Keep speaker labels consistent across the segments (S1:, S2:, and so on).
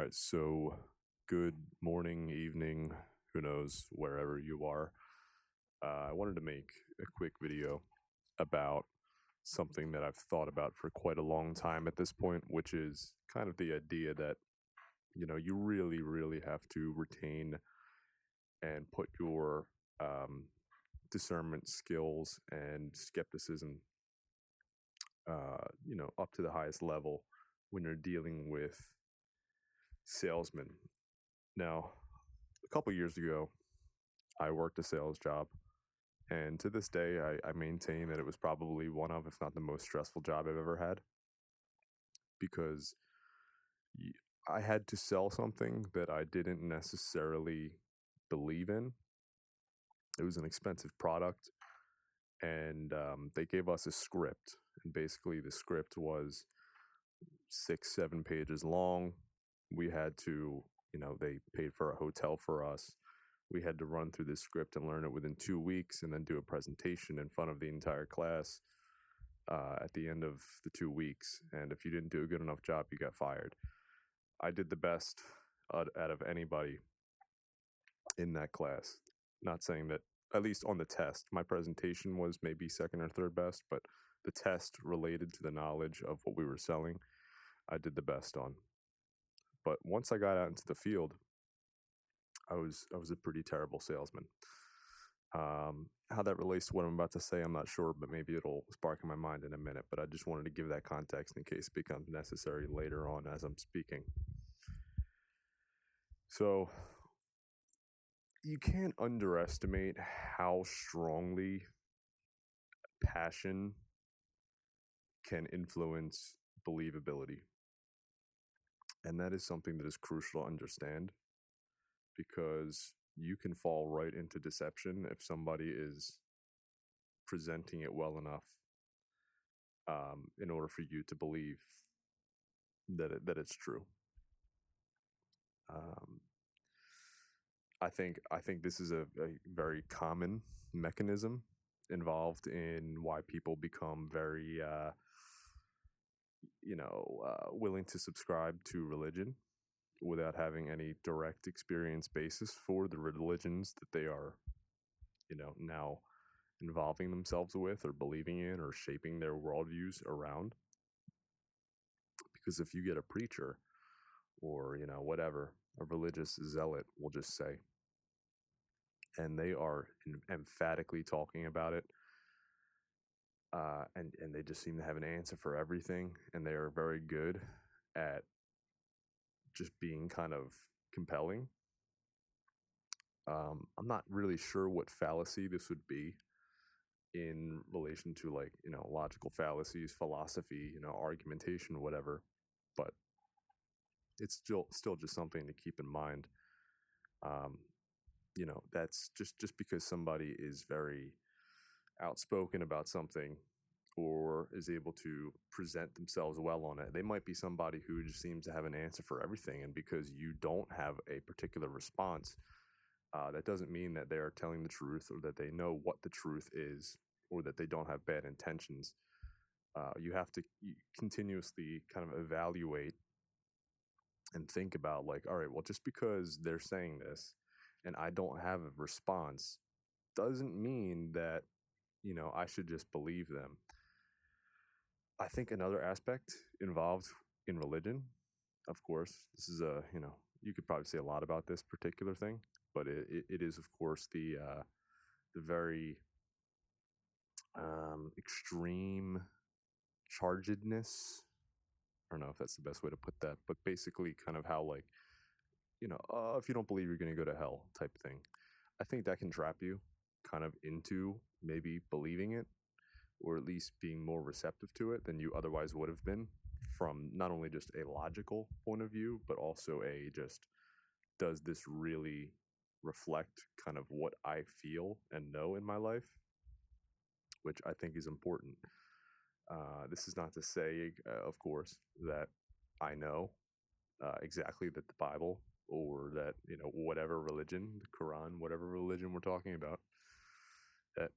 S1: All right, so good morning, evening, who knows, wherever you are. I wanted to make a quick video about something that I've thought about for quite a long time at this point, which is kind of the idea that, you really, really have to retain and put your um, discernment skills and skepticism, up to the highest level when you're dealing with salesmen. Now, a couple years ago, I worked a sales job, and to this day, I maintain that it was probably one of, if not the most stressful job I've ever had, because y- I had to sell something that I didn't necessarily believe in. It was an expensive product, and they gave us a script. And basically, the script was 6, 7 pages long. We had to, they paid for a hotel for us. We had to run through this script and learn it within 2 weeks and then do a presentation in front of the entire class at the end of the 2 weeks. And if you didn't do a good enough job, you got fired. I did the best out of anybody in that class. Not saying that, at least on the test, my presentation was maybe second or third best, but the test related to the knowledge of what we were selling, I did the best on. But once I got out into the field, I was a pretty terrible salesman. How that relates to what I'm about to say, I'm not sure, but maybe it'll spark in my mind in a minute. But I just wanted to give that context in case it becomes necessary later on as I'm speaking. So you can't underestimate how strongly passion can influence believability. And that is something that is crucial to understand because you can fall right into deception if somebody is presenting it well enough in order for you to believe that it's true. Um, I think this is a very common mechanism involved in why people become very willing to subscribe to religion without having any direct experience basis for the religions that they are now involving themselves with or believing in or shaping their worldviews around. Because if you get a preacher or whatever, a religious zealot, we'll just say, and they are emphatically talking about it, and they just seem to have an answer for everything, and they are very good at just being kind of compelling. I'm not really sure what fallacy this would be in relation to, like, logical fallacies, philosophy, argumentation, whatever, but it's still just something to keep in mind. Um, that's just because somebody is very outspoken about something or is able to present themselves well on it. They might be somebody who just seems to have an answer for everything. And because you don't have a particular response, that doesn't mean that they are telling the truth or that they know what the truth is or that they don't have bad intentions. You have to continuously kind of evaluate and think about, like, all right, well, just because they're saying this and I don't have a response doesn't mean that, I should just believe them. I think another aspect involved in religion, of course, this is you could probably say a lot about this particular thing, but it is, of course, the very extreme chargedness. I don't know if that's the best way to put that, but basically, kind of how, like, if you don't believe, you're going to go to hell type thing. I think that can trap you kind of into maybe believing it or at least being more receptive to it than you otherwise would have been from not only just a logical point of view, but also a just, does this really reflect kind of what I feel and know in my life, which I think is important. This is not to say, of course, that I know exactly that the Bible or that, whatever religion, the Quran, whatever religion we're talking about, that,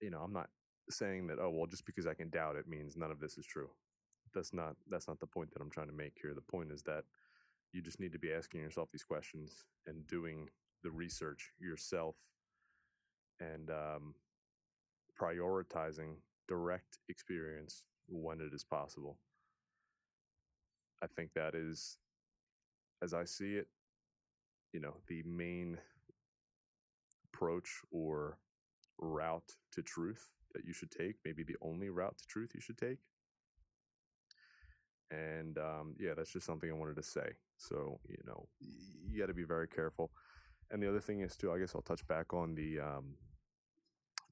S1: I'm not saying that, oh, well, just because I can doubt it means none of this is true. That's not the point that I'm trying to make here. The point is that You just need to be asking yourself these questions and doing the research yourself, and prioritizing direct experience when it is possible. I think that is, as I see it, the main approach or route to truth that you should take, maybe the only route to truth you should take. And yeah, that's just something I wanted to say. So, you got to be very careful. And the other thing is too, I guess I'll touch back on the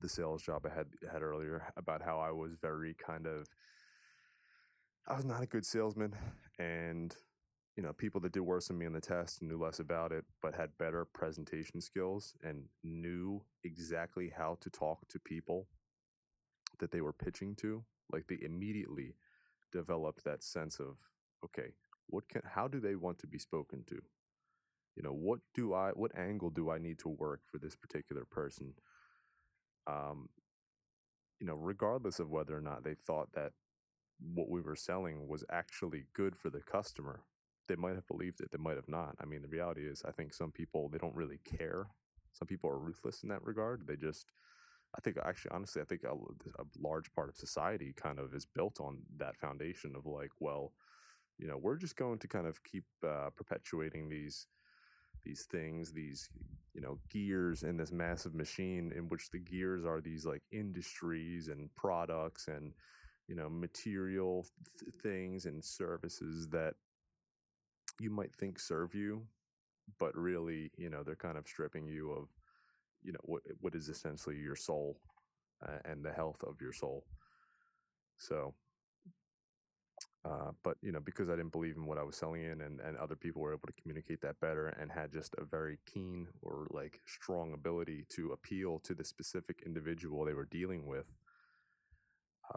S1: sales job I had earlier about how I was very I was not a good salesman, and people that did worse than me on the test knew less about it, but had better presentation skills and knew exactly how to talk to people that they were pitching to. Like, they immediately developed that sense of, okay, how do they want to be spoken to? What angle do I need to work for this particular person? Um, regardless of whether or not they thought that what we were selling was actually good for the customer. They might have believed it, they might have not. I mean, the reality is, I think some people, they don't really care. Some people are ruthless in that regard. I think, actually, honestly, I think a large part of society kind of is built on that foundation of like, well, we're just going to kind of keep perpetuating these things, these gears in this massive machine, in which the gears are these like industries and products and material things and services that you might think serve you, but really, they're kind of stripping you of, what is essentially your soul, and the health of your soul. So, but because I didn't believe in what I was selling in, and other people were able to communicate that better and had just a very keen or like strong ability to appeal to the specific individual they were dealing with,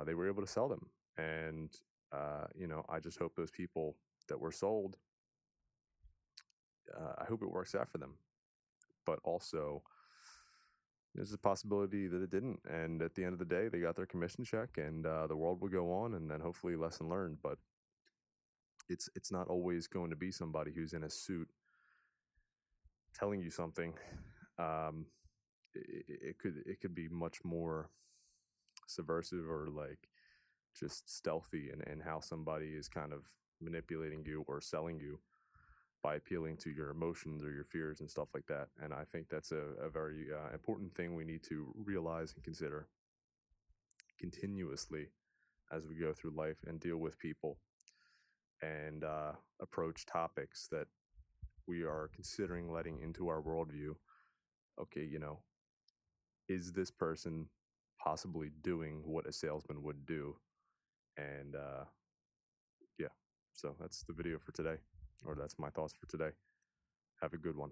S1: they were able to sell them. And I just hope those people that were sold, I hope it works out for them. But also, there's a possibility that it didn't. And at the end of the day, they got their commission check, and the world will go on, and then hopefully lesson learned. But it's not always going to be somebody who's in a suit telling you something. Um, it could be much more subversive, or like just stealthy in how somebody is kind of manipulating you or selling you by appealing to your emotions or your fears and stuff like that. And I think that's a very important thing we need to realize and consider continuously as we go through life and deal with people, and approach topics that we are considering letting into our worldview. Okay, is this person possibly doing what a salesman would do? And yeah, so that's the video for today, or that's my thoughts for today. Have a good one.